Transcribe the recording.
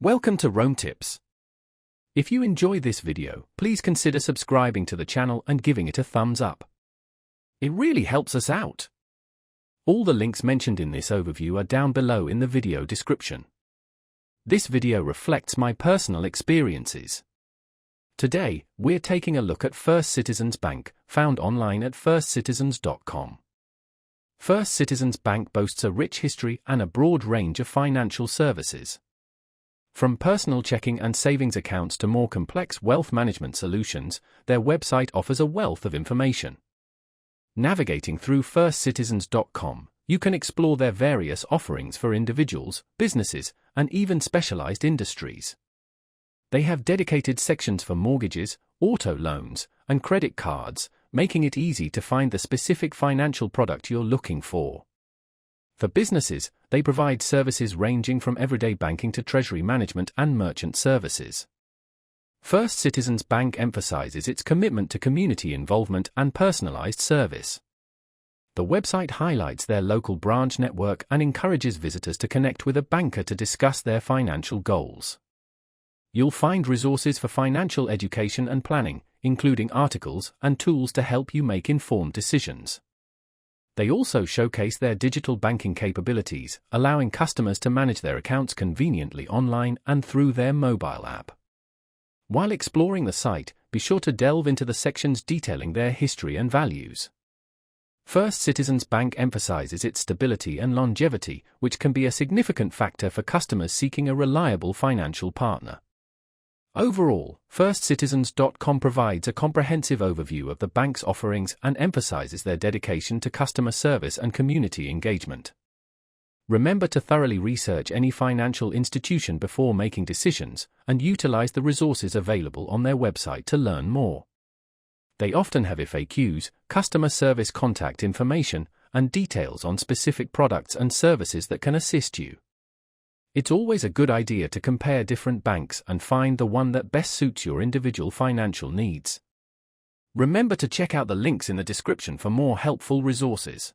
Welcome to Rome Tips. If you enjoy this video, please consider subscribing to the channel and giving it a thumbs up. It really helps us out. All the links mentioned in this overview are down below in the video description. This video reflects my personal experiences. Today, we're taking a look at First Citizens Bank, found online at firstcitizens.com. First Citizens Bank boasts a rich history and a broad range of financial services. From personal checking and savings accounts to more complex wealth management solutions, their website offers a wealth of information. Navigating through firstcitizens.com, you can explore their various offerings for individuals, businesses, and even specialized industries. They have dedicated sections for mortgages, auto loans, and credit cards, making it easy to find the specific financial product you're looking for. For businesses, they provide services ranging from everyday banking to treasury management and merchant services. First Citizens Bank emphasizes its commitment to community involvement and personalized service. The website highlights their local branch network and encourages visitors to connect with a banker to discuss their financial goals. You'll find resources for financial education and planning, including articles and tools to help you make informed decisions. They also showcase their digital banking capabilities, allowing customers to manage their accounts conveniently online and through their mobile app. While exploring the site, be sure to delve into the sections detailing their history and values. First Citizens Bank emphasizes its stability and longevity, which can be a significant factor for customers seeking a reliable financial partner. Overall, firstcitizens.com provides a comprehensive overview of the bank's offerings and emphasizes their dedication to customer service and community engagement. Remember to thoroughly research any financial institution before making decisions, and utilize the resources available on their website to learn more. They often have FAQs, customer service contact information, and details on specific products and services that can assist you. It's always a good idea to compare different banks and find the one that best suits your individual financial needs. Remember to check out the links in the description for more helpful resources.